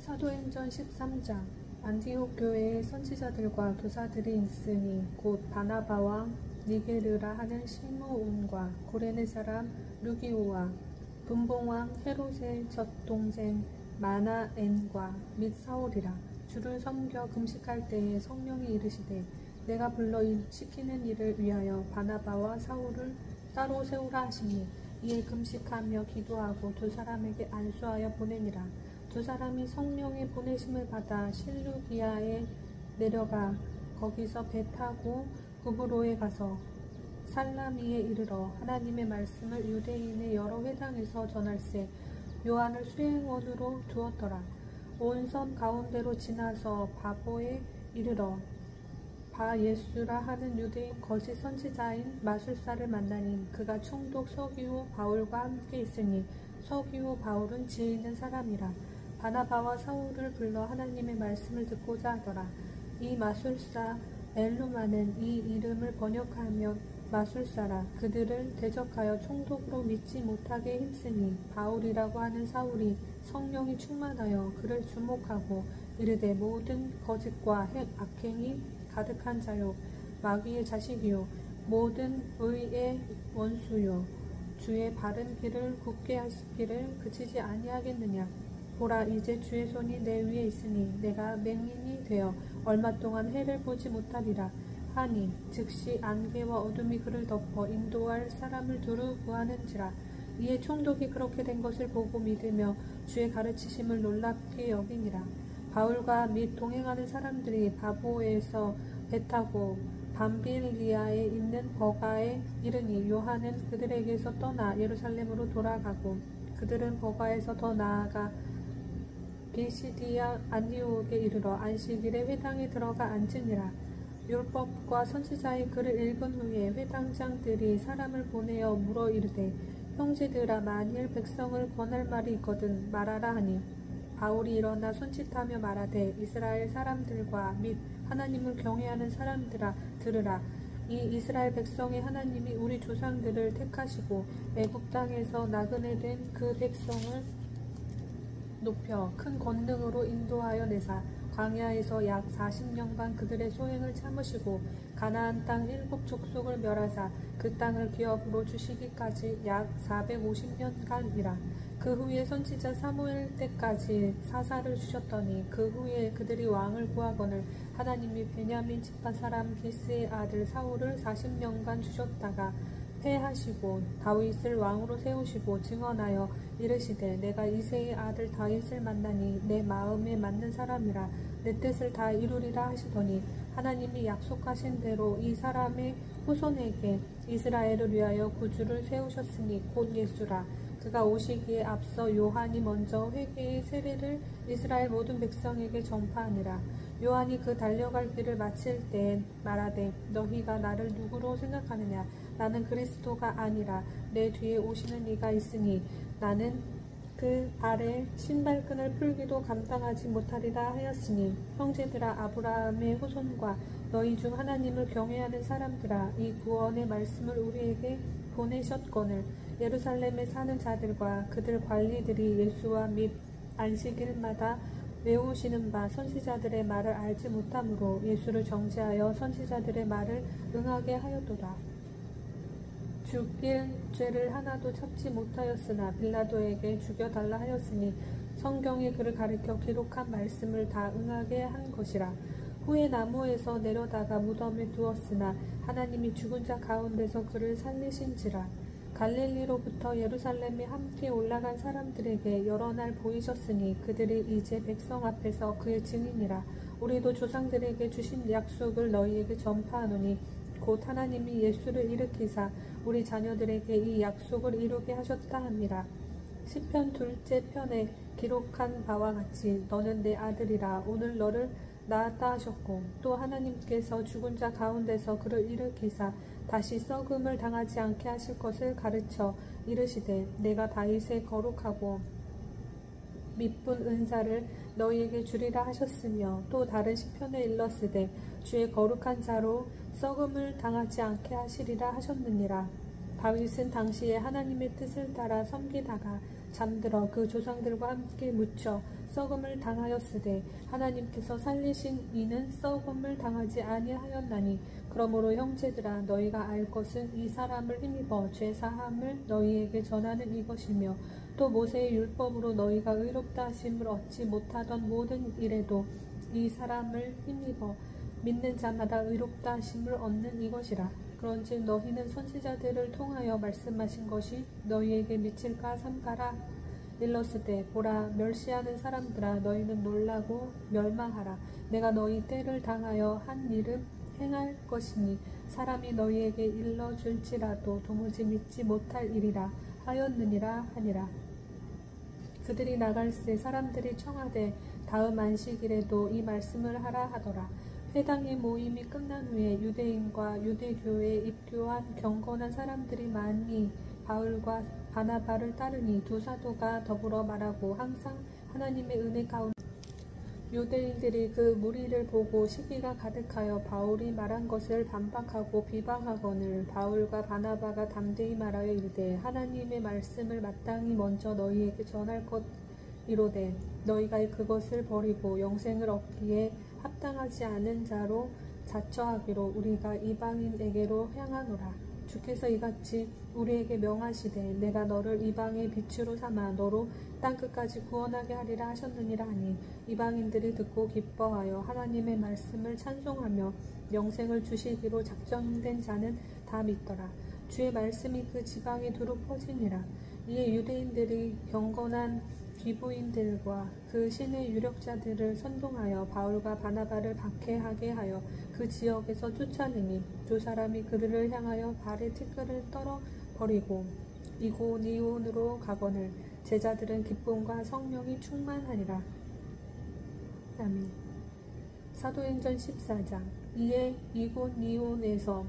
사도행전 13장. 안디옥 교회에 선지자들과 교사들이 있으니 곧 바나바와 니게르라 하는 시므온과 고레네 사람 루기오와 분봉왕 헤롯의 첫 동생 마나엔과 및 사울이라. 주를 섬겨 금식할 때에 성령이 이르시되 내가 불러 시키는 일을 위하여 바나바와 사울을 따로 세우라 하시니 이에 금식하며 기도하고 두 사람에게 안수하여 보내니라. 두 사람이 성령의 보내심을 받아 실루기아에 내려가 거기서 배 타고 구브로에 가서 살라미에 이르러 하나님의 말씀을 유대인의 여러 회당에서 전할세 요한을 수행원으로 두었더라. 온 섬 가운데로 지나서 바보에 이르러 바예수라 하는 유대인 거짓 선지자인 마술사를 만나니 그가 총독 서기오 바울과 함께 있으니 서기오 바울은 지혜 있는 사람이라. 바나바와 사울을 불러 하나님의 말씀을 듣고자 하더라. 이 마술사 엘루마는 이 이름을 번역하며 마술사라. 그들을 대적하여 총독으로 믿지 못하게 힘쓰니 바울이라고 하는 사울이 성령이 충만하여 그를 주목하고 이르되 모든 거짓과 악행이 가득한 자요 마귀의 자식이요 모든 의의 원수요 주의 바른 길을 굳게 하시기를 그치지 아니하겠느냐. 보라, 이제 주의 손이 내 위에 있으니 내가 맹인이 되어 얼마 동안 해를 보지 못하리라 하니 즉시 안개와 어둠이 그를 덮어 인도할 사람을 두루 구하는지라. 이에 총독이 그렇게 된 것을 보고 믿으며 주의 가르치심을 놀랍게 여기니라. 바울과 및 동행하는 사람들이 바보에서 배 타고 밤빌리아에 있는 버가에 이르니 요한은 그들에게서 떠나 예루살렘으로 돌아가고 그들은 버가에서 더 나아가 비시디아 안디옥에 이르러 안식일에 회당에 들어가 앉으니라. 율법과 선지자의 글을 읽은 후에 회당장들이 사람을 보내어 물어 이르되 형제들아, 만일 백성을 권할 말이 있거든 말하라 하니 바울이 일어나 손짓하며 말하되 이스라엘 사람들과 및 하나님을 경외하는 사람들아 들으라. 이 이스라엘 백성의 하나님이 우리 조상들을 택하시고 애굽 땅에서 나그네 된 그 백성을 높여 큰 권능으로 인도하여 내사 광야에서 약 40년간 그들의 소행을 참으시고 가나안 땅 7족속을 멸하사 그 땅을 기업으로 주시기까지 약 450년간이라. 그 후에 선지자 사무엘 때까지 사사를 주셨더니 그 후에 그들이 왕을 구하거늘 하나님이 베냐민 지파 사람 기스의 아들 사울을 40년간 주셨다가 패하시고 다윗을 왕으로 세우시고 증언하여 이르시되 내가 이새의 아들 다윗을 만나니 내 마음에 맞는 사람이라 내 뜻을 다 이루리라 하시더니 하나님이 약속하신 대로 이 사람의 후손에게 이스라엘을 위하여 구주를 세우셨으니 곧 예수라. 그가 오시기에 앞서 요한이 먼저 회개의 세례를 이스라엘 모든 백성에게 전파하니라. 요한이 그 달려갈 길을 마칠 때 말하되 너희가 나를 누구로 생각하느냐. 나는 그리스도가 아니라 내 뒤에 오시는 이가 있으니 나는 그 발에 신발끈을 풀기도 감당하지 못하리라 하였으니 형제들아, 아브라함의 후손과 너희 중 하나님을 경외하는 사람들아, 이 구원의 말씀을 우리에게 보내셨거늘 예루살렘에 사는 자들과 그들 관리들이 예수와 및 안식일마다 외우시는 바 선지자들의 말을 알지 못하므로 예수를 정죄하여 선지자들의 말을 응하게 하였도다. 죽일 죄를 하나도 찾지 못하였으나 빌라도에게 죽여달라 하였으니 성경에 그를 가리켜 기록한 말씀을 다 응하게 한 것이라. 후에 나무에서 내려다가 무덤에 두었으나 하나님이 죽은 자 가운데서 그를 살리신지라. 갈릴리로부터 예루살렘에 함께 올라간 사람들에게 여러 날 보이셨으니 그들이 이제 백성 앞에서 그의 증인이라. 우리도 조상들에게 주신 약속을 너희에게 전파하노니 곧 하나님이 예수를 일으키사 우리 자녀들에게 이 약속을 이루게 하셨다 함이라. 시편 2째 편에 기록한 바와 같이 너는 내 아들이라 오늘 너를 낳았다 하셨고 또 하나님께서 죽은 자 가운데서 그를 일으키사 다시 썩음을 당하지 않게 하실 것을 가르쳐 이르시되 내가 다윗의 거룩하고 미쁜 은사를 너희에게 주리라 하셨으며 또 다른 시편에 일렀으되 주의 거룩한 자로 썩음을 당하지 않게 하시리라 하셨느니라. 다윗은 당시에 하나님의 뜻을 따라 섬기다가 잠들어 그 조상들과 함께 묻혀 썩음을 당하였으되 하나님께서 살리신 이는 썩음을 당하지 아니하였나니 그러므로 형제들아 너희가 알 것은 이 사람을 힘입어 죄사함을 너희에게 전하는 이것이며 또 모세의 율법으로 너희가 의롭다 하심을 얻지 못하던 모든 일에도 이 사람을 힘입어 믿는 자마다 의롭다 하심을 얻는 이것이라. 그런즉 너희는 선지자들을 통하여 말씀하신 것이 너희에게 미칠까 삼가라. 일렀으되 보라 멸시하는 사람들아 너희는 놀라고 멸망하라. 내가 너희 때를 당하여 한 일은 행할 것이니 사람이 너희에게 일러줄지라도 도무지 믿지 못할 일이라 하였느니라 하니라. 그들이 나갈새 사람들이 청하되 다음 안식일에도 이 말씀을 하라 하더라. 회당의 모임이 끝난 후에 유대인과 유대교회에 입교한 경건한 사람들이 많이 바울과 바나바를 따르니 두 사도가 더불어 말하고 항상 하나님의 은혜 가운데 유대인들이 그 무리를 보고 시기가 가득하여 바울이 말한 것을 반박하고 비방하거늘 바울과 바나바가 담대히 말하여 이르되 하나님의 말씀을 마땅히 먼저 너희에게 전할 것 이로되 너희가 그것을 버리고 영생을 얻기에 합당하지 않은 자로 자처하기로 우리가 이방인에게로 향하노라. 주께서 이같이 우리에게 명하시되 내가 너를 이방의 빛으로 삼아 너로 땅끝까지 구원하게 하리라 하셨느니라 하니 이방인들이 듣고 기뻐하여 하나님의 말씀을 찬송하며 영생을 주시기로 작정된 자는 다 믿더라. 주의 말씀이 그 지방에 두루 퍼지니라. 이에 유대인들이 경건한 귀부인들과 그 신의 유력자들을 선동하여 바울과 바나바를 박해하게 하여 그 지역에서 쫓아내니 두 사람이 그들을 향하여 발에 티끌을 떨어 버리고 이고니온으로 가거늘 제자들은 기쁨과 성령이 충만하니라. 아멘. 사도행전 14장. 이에 이고니온에서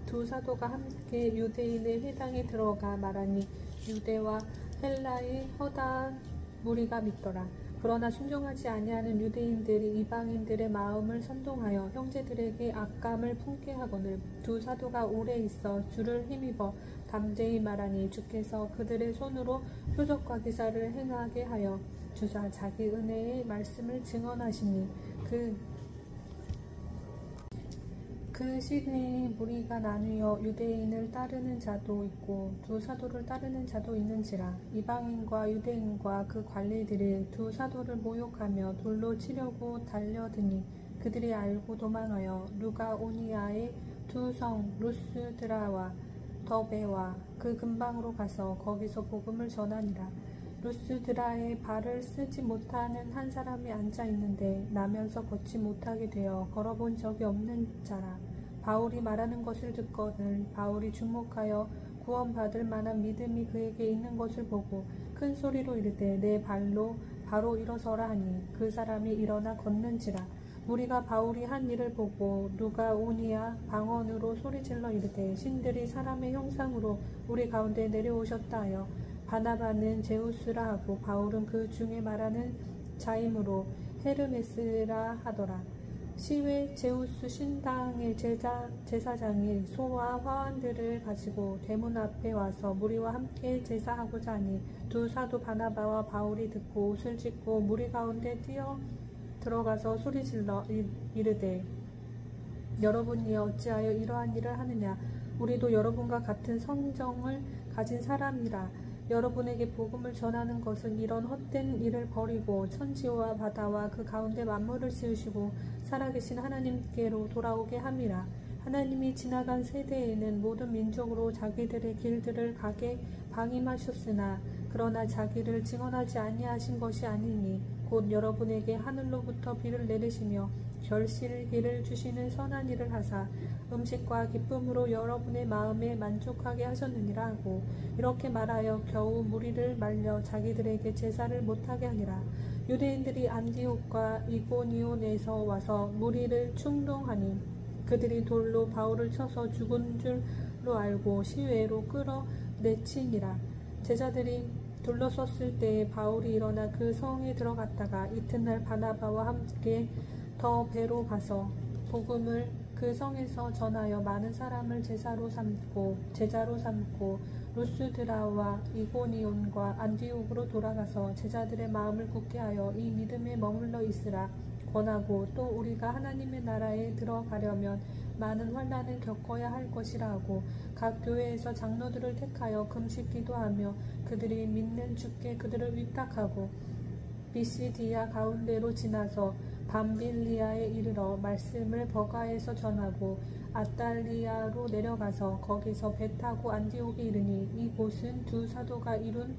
두 사도가 함께 유대인의 회당에 들어가 말하니 유대와 헬라의 허다한 무리가 믿더라. 그러나 순종하지 아니하는 유대인들이 이방인들의 마음을 선동하여 형제들에게 악감을 품게 하거늘 두 사도가 오래 있어 주를 힘입어 담대히 말하니 주께서 그들의 손으로 표적과 기사를 행하게 하여 주사 자기 은혜의 말씀을 증언하시니 그 시내에 무리가 나뉘어 유대인을 따르는 자도 있고 두 사도를 따르는 자도 있는지라. 이방인과 유대인과 그 관리들이 두 사도를 모욕하며 돌로 치려고 달려드니 그들이 알고 도망하여 루가오니아의 두 성 루스드라와 더베와 그 근방으로 가서 거기서 복음을 전하니라. 루스드라에 발을 쓰지 못하는 한 사람이 앉아 있는데 나면서 걷지 못하게 되어 걸어본 적이 없는 자라. 바울이 말하는 것을 듣거늘 바울이 주목하여 구원받을 만한 믿음이 그에게 있는 것을 보고 큰 소리로 이르되 내 발로 바로 일어서라 하니 그 사람이 일어나 걷는지라. 무리가 바울이 한 일을 보고 루가오니아 방언으로 소리질러 이르되 신들이 사람의 형상으로 우리 가운데 내려오셨다 하여 바나바는 제우스라 하고 바울은 그 중에 말하는 자이므로 헤르메스라 하더라. 시외 제우스 신당의 제사장이 소와 화환들을 가지고 대문 앞에 와서 무리와 함께 제사하고자 하니 두 사도 바나바와 바울이 듣고 옷을 찢고 무리 가운데 뛰어 들어가서 소리질러 이르되 여러분이 어찌하여 이러한 일을 하느냐. 우리도 여러분과 같은 성정을 가진 사람이라. 여러분에게 복음을 전하는 것은 이런 헛된 일을 버리고 천지와 바다와 그 가운데 만물을 지으시고 살아계신 하나님께로 돌아오게 함이라. 하나님이 지나간 세대에는 모든 민족으로 자기들의 길들을 가게 방임하셨으나 그러나 자기를 증언하지 아니하신 것이 아니니 곧 여러분에게 하늘로부터 비를 내리시며 결실기를 주시는 선한 일을 하사 음식과 기쁨으로 여러분의 마음에 만족하게 하셨느니라 하고 이렇게 말하여 겨우 무리를 말려 자기들에게 제사를 못하게 하니라. 유대인들이 안디옥과 이고니온에서 와서 무리를 충동하니 그들이 돌로 바울을 쳐서 죽은 줄로 알고 시외로 끌어내치니라. 제자들이 둘러섰을 때에 바울이 일어나 그 성에 들어갔다가 이튿날 바나바와 함께 더 배로 가서 복음을 그 성에서 전하여 많은 사람을 제자로 삼고 루스드라와 이고니온과 안디옥으로 돌아가서 제자들의 마음을 굳게 하여 이 믿음에 머물러 있으라 권하고, 또 우리가 하나님의 나라에 들어가려면 많은 환난을 겪어야 할 것이라 하고, 각 교회에서 장로들을 택하여 금식 기도하며 그들이 믿는 주께 그들을 위탁하고, 비시디아 가운데로 지나서 밤빌리아에 이르러 말씀을 버가에서 전하고, 아달리아로 내려가서 거기서 배 타고 안디옥에 이르니, 이곳은 두 사도가 이룬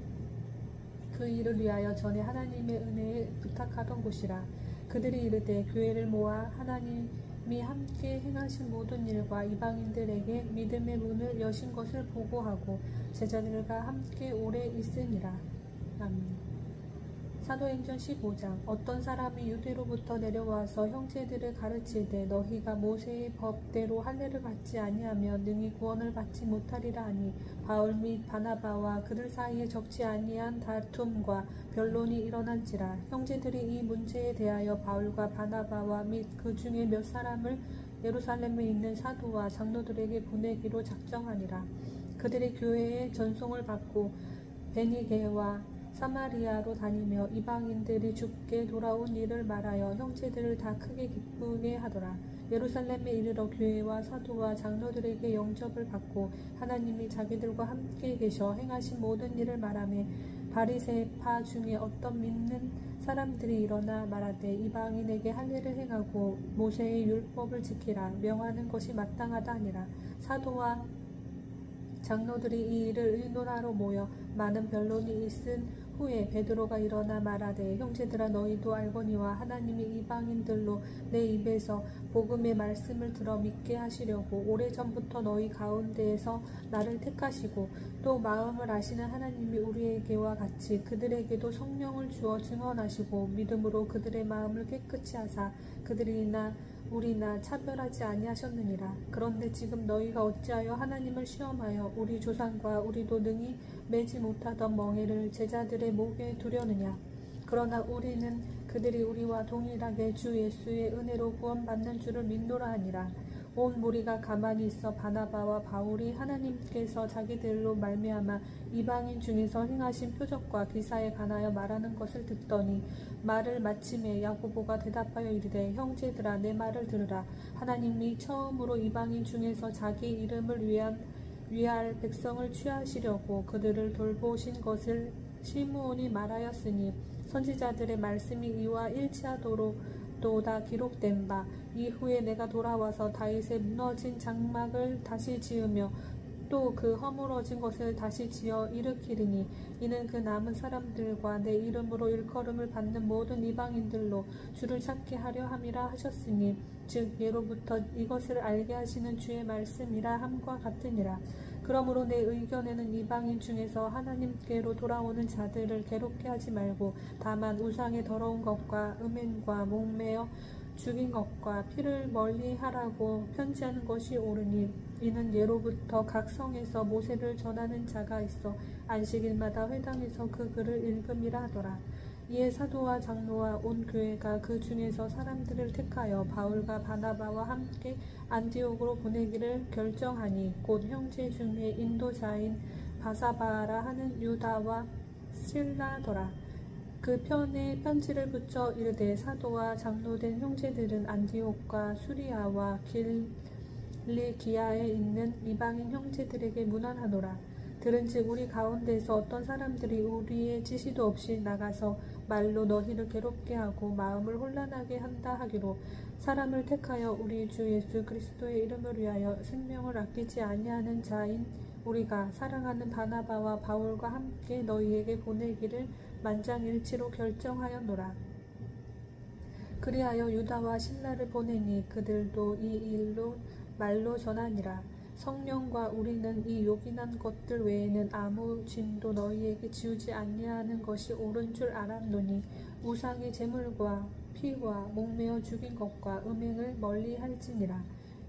그 일을 위하여 전에 하나님의 은혜에 부탁하던 곳이라. 그들이 이르되 교회를 모아 하나님이 함께 행하신 모든 일과 이방인들에게 믿음의 문을 여신 것을 보고하고 제자들과 함께 오래 있으니라. 아멘. 사도행전 15장. 어떤 사람이 유대로부터 내려와서 형제들을 가르치되 너희가 모세의 법대로 할례를 받지 아니하면 능히 구원을 받지 못하리라 하니, 바울 및 바나바와 그들 사이에 적지 아니한 다툼과 변론이 일어난지라. 형제들이 이 문제에 대하여 바울과 바나바와 및 그 중에 몇 사람을 예루살렘에 있는 사도와 장로들에게 보내기로 작정하니라. 그들이 교회에 전송을 받고 베니게와 사마리아로 다니며 이방인들이 주께 돌아온 일을 말하여 형제들을 다 크게 기쁘게 하더라. 예루살렘에 이르러 교회와 사도와 장로들에게 영접을 받고 하나님이 자기들과 함께 계셔 행하신 모든 일을 말하며, 바리새파 중에 어떤 믿는 사람들이 일어나 말하되 이방인에게 할례를 행하고 모세의 율법을 지키라 명하는 것이 마땅하다 하니라. 사도와 장로들이 이 일을 의논하러 모여 많은 변론이 있은 후에 베드로가 일어나 말하되, 형제들아, 너희도 알거니와 하나님이 이방인들로 내 입에서 복음의 말씀을 들어 믿게 하시려고 오래전부터 너희 가운데에서 나를 택하시고, 또 마음을 아시는 하나님이 우리에게와 같이 그들에게도 성령을 주어 증언하시고 믿음으로 그들의 마음을 깨끗이 하사 그들이나 우리나 차별하지 아니하셨느니라. 그런데 지금 너희가 어찌하여 하나님을 시험하여 우리 조상과 우리도 능히 매지 못하던 멍에를 제자들의 목에 두려느냐. 그러나 우리는 그들이 우리와 동일하게 주 예수의 은혜로 구원받는 줄을 믿노라 하니라. 온 무리가 가만히 있어 바나바와 바울이 하나님께서 자기들로 말미암아 이방인 중에서 행하신 표적과 기사에 관하여 말하는 것을 듣더니, 말을 마침에 야고보가 대답하여 이르되, 형제들아, 내 말을 들으라. 하나님이 처음으로 이방인 중에서 자기 이름을 위할 백성을 취하시려고 그들을 돌보신 것을 시므온이 말하였으니, 선지자들의 말씀이 이와 일치하도록 다 기록된 바, 이후에 내가 돌아와서 다윗의 무너진 장막을 다시 지으며 또 그 허물어진 것을 다시 지어 일으키리니, 이는 그 남은 사람들과 내 이름으로 일컬음을 받는 모든 이방인들로 주를 찾게 하려 함이라 하셨으니, 즉 예로부터 이것을 알게 하시는 주의 말씀이라 함과 같으니라. 그러므로 내 의견에는 이방인 중에서 하나님께로 돌아오는 자들을 괴롭게 하지 말고, 다만 우상의 더러운 것과 음행과 목매어 죽인 것과 피를 멀리하라고 편지하는 것이 옳으니, 이는 예로부터 각 성에서 모세를 전하는 자가 있어 안식일마다 회당에서 그 글을 읽음이라 하더라. 이에 사도와 장로와 온 교회가 그 중에서 사람들을 택하여 바울과 바나바와 함께 안디옥으로 보내기를 결정하니, 곧 형제 중에 인도자인 바사바라 하는 유다와 실라더라. 그 편에 편지를 붙여 이르되, 사도와 장로된 형제들은 안디옥과 수리아와 길리기아에 있는 이방인 형제들에게 문안하노라. 들은즉 우리 가운데서 어떤 사람들이 우리의 지시도 없이 나가서 말로 너희를 괴롭게 하고 마음을 혼란하게 한다 하기로, 사람을 택하여 우리 주 예수 그리스도의 이름을 위하여 생명을 아끼지 아니하는 자인 우리가 사랑하는 바나바와 바울과 함께 너희에게 보내기를 만장일치로 결정하였노라. 그리하여 유다와 실라를 보내니 그들도 이 일로 말로 전하니라. 성령과 우리는 이 요긴한 것들 외에는 아무 짐도 너희에게 지우지 아니하는 것이 옳은 줄 알았노니, 우상의 제물과 피와 목매어 죽인 것과 음행을 멀리할지니라.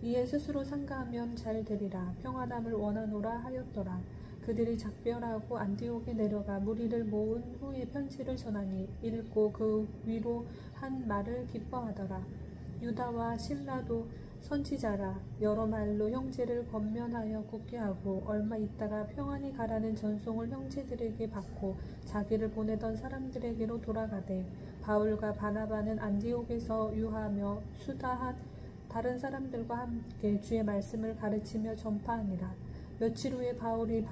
이에 스스로 상가하면 잘 되리라. 평안함을 원하노라 하였더라. 그들이 작별하고 안디옥에 내려가 무리를 모은 후에 편지를 전하니, 읽고 그 위로 한 말을 기뻐하더라. 유다와 실라도 선지자라. 여러 말로 형제를 권면하여 굳게 하고 얼마 있다가 평안히 가라는 전송을 형제들에게 받고 자기를 보내던 사람들에게로 돌아가되, 바울과 바나바는 안디옥에서 유하며 수다한 다른 사람들과 함께 주의 말씀을 가르치며 전파하니라. 며칠 후에 바울이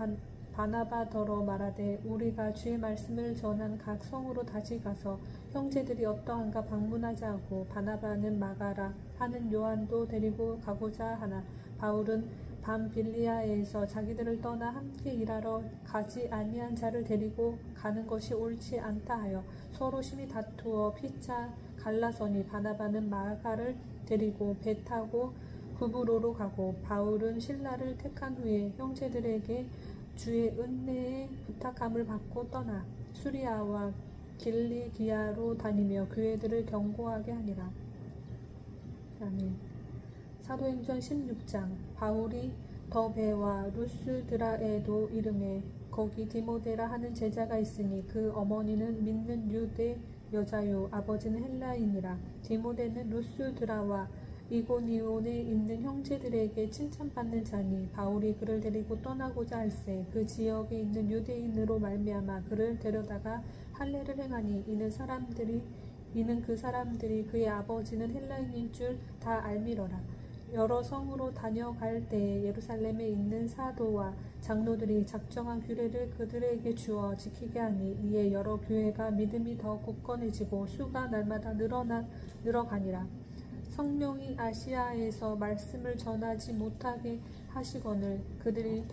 바나바더러 말하되, 우리가 주의 말씀을 전한 각 성으로 다시 가서 형제들이 어떠한가 방문하자 하고, 바나바는 마가라 하는 요한도 데리고 가고자 하나, 바울은 밤빌리아에서 자기들을 떠나 함께 일하러 가지 아니한 자를 데리고 가는 것이 옳지 않다 하여 서로 심히 다투어 피차 갈라서니, 바나바는 마가를 데리고 배 타고 구브로로 가고, 바울은 실라를 택한 후에 형제들에게 주의 은혜에 부탁함을 받고 떠나 수리아와 길리기아로 다니며 교회들을 경고하게 하니라. 아멘. 사도행전 16장. 바울이 더베와 루스드라에도 이름에 거기 디모데라 하는 제자가 있으니 그 어머니는 믿는 유대 여자요 아버지는 헬라인이라. 디모데는 루스드라와 이고니온에 있는 형제들에게 칭찬받는 자니, 바울이 그를 데리고 떠나고자 할세 그 지역에 있는 유대인으로 말미암아 그를 데려다가 할례를 행하니, 이는 그 사람들이 그의 아버지는 헬라인인 줄 다 알미러라. 여러 성으로 다녀갈 때에 예루살렘에 있는 사도와 장로들이 작정한 규례를 그들에게 주어 지키게 하니, 이에 여러 교회가 믿음이 더 굳건해지고 수가 날마다 늘어가니라. 성령이 아시아에서 말씀을 전하지 못하게 하시거늘 그들이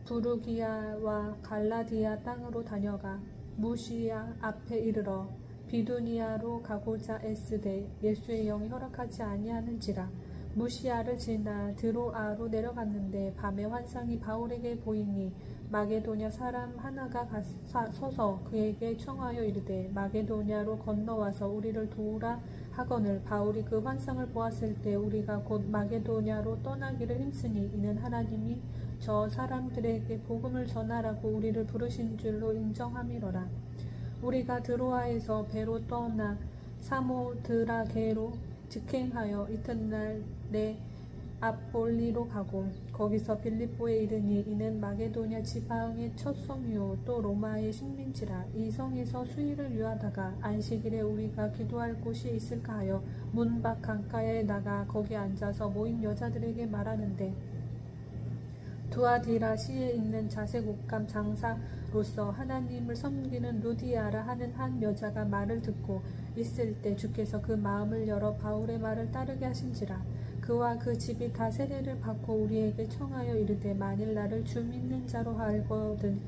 부르기아와 갈라디아 땅으로 다녀가 무시아 앞에 이르러 비두니아로 가고자 애쓰되 예수의 영이 허락하지 아니하는지라. 무시아를 지나 드로아로 내려갔는데 밤에 환상이 바울에게 보이니, 마게도냐 사람 하나가 서서 그에게 청하여 이르되, 마게도냐로 건너와서 우리를 도우라 하거늘, 바울이 그 환상을 보았을 때 우리가 곧 마게도냐로 떠나기를 힘쓰니, 이는 하나님이 저 사람들에게 복음을 전하라고 우리를 부르신 줄로 인정함이로라. 우리가 드로아에서 배로 떠나 사모드라게로 직행하여 이튿날에 앞볼리로 가고, 거기서 빌립보에 이르니, 이는 마게도냐 지방의 첫 성이요 또 로마의 식민지라. 이 성에서 수일을 유하다가 안식일에 우리가 기도할 곳이 있을까 하여 문 밖 강가에 나가 거기 앉아서 모인 여자들에게 말하는데, 두아디라시에 있는 자색 옷감 장사로서 하나님을 섬기는 루디아라 하는 한 여자가 말을 듣고 있을 때 주께서 그 마음을 열어 바울의 말을 따르게 하신지라. 그와 그 집이 다 세례를 받고 우리에게 청하여 이르되, 만일 나를 주 믿는 자로 알거든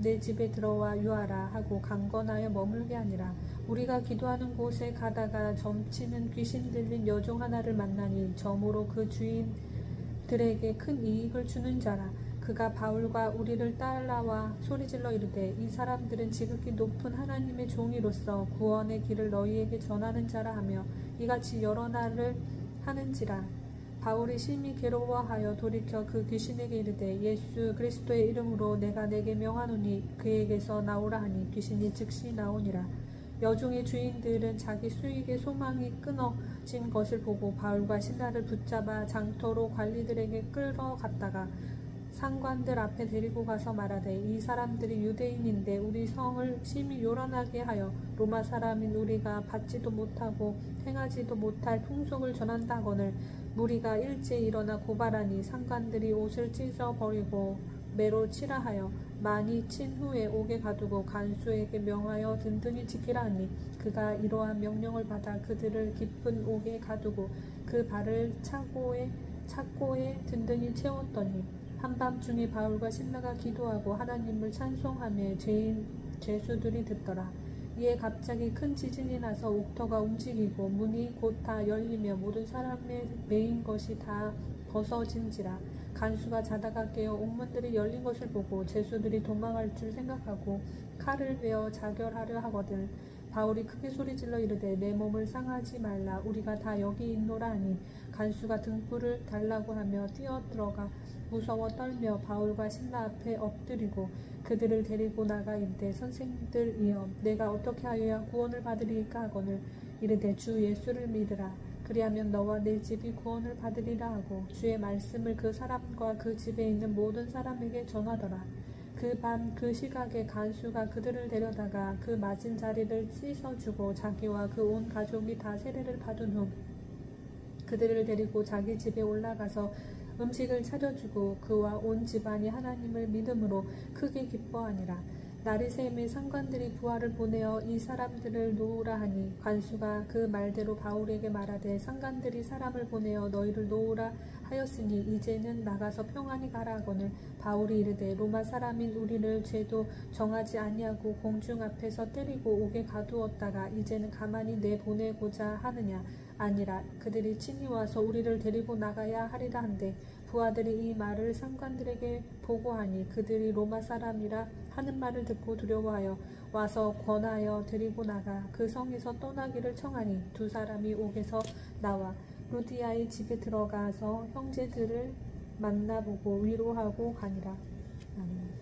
내 집에 들어와 유하라 하고 강건하여 머물게 하니라. 우리가 기도하는 곳에 가다가 점치는 귀신 들린 여종 하나를 만나니, 점으로 그 주인들에게 큰 이익을 주는 자라. 그가 바울과 우리를 따라와 소리질러 이르되, 이 사람들은 지극히 높은 하나님의 종이로서 구원의 길을 너희에게 전하는 자라 하며 이같이 여러 날을 하는지라. 바울이 심히 괴로워하여 돌이켜 그 귀신에게 이르되, 예수 그리스도의 이름으로 내가 내게 명하노니 그에게서 나오라 하니 귀신이 즉시 나오니라. 여종의 주인들은 자기 수익의 소망이 끊어진 것을 보고 바울과 신라를 붙잡아 장터로 관리들에게 끌어갔다가 상관들 앞에 데리고 가서 말하되, 이 사람들이 유대인인데 우리 성을 심히 요란하게 하여 로마 사람인 우리가 받지도 못하고 행하지도 못할 풍속을 전한다 하거늘, 무리가 일제히 일어나 고발하니 상관들이 옷을 찢어버리고 매로 치라 하여 많이 친 후에 옥에 가두고 간수에게 명하여 든든히 지키라 하니, 그가 이러한 명령을 받아 그들을 깊은 옥에 가두고 그 발을 착고에 든든히 채웠더니, 한밤중에 바울과 신라가 기도하고 하나님을 찬송하며 죄수들이 듣더라. 이에 갑자기 큰 지진이 나서 옥터가 움직이고 문이 곧 다 열리며 모든 사람의 매인 것이 다 벗어진지라. 간수가 자다가 깨어 옥문들이 열린 것을 보고 죄수들이 도망할 줄 생각하고 칼을 베어 자결하려 하거든 바울이 크게 소리질러 이르되, 내 몸을 상하지 말라, 우리가 다 여기 있노라 하니, 간수가 등불을 달라고 하며 뛰어들어가 무서워 떨며 바울과 신라 앞에 엎드리고 그들을 데리고 나가 이르되, 선생들이여 내가 어떻게 하여야 구원을 받으리이까 하거늘, 이르되 주 예수를 믿으라. 그리하면 너와 내 집이 구원을 받으리라 하고 주의 말씀을 그 사람과 그 집에 있는 모든 사람에게 전하더라. 그 밤 그 시각에 간수가 그들을 데려다가 그 맞은 자리를 씻어주고 자기와 그 온 가족이 다 세례를 받은 후 그들을 데리고 자기 집에 올라가서 음식을 차려주고 그와 온 집안이 하나님을 믿음으로 크게 기뻐하니라. 날이 새매 상관들이 부하를 보내어 이 사람들을 놓으라 하니 관수가 그 말대로 바울에게 말하되 상관들이 사람을 보내어 너희를 놓으라 하였으니 이제는 나가서 평안히 가라 하거늘 바울이 이르되 로마 사람인 우리를 죄도 정하지 아니하고 공중 앞에서 때리고 옥에 가두었다가 이제는 가만히 내보내고자 하느냐. 아니라 그들이 친히 와서 우리를 데리고 나가야 하리라 한데 부하들이 이 말을 상관들에게 보고하니 그들이 로마 사람이라 하는 말을 듣고 두려워하여 와서 권하여 데리고 나가 그 성에서 떠나기를 청하니 두 사람이 옥에서 나와 루디아의 집에 들어가서 형제들을 만나보고 위로하고 가니라. 아멘.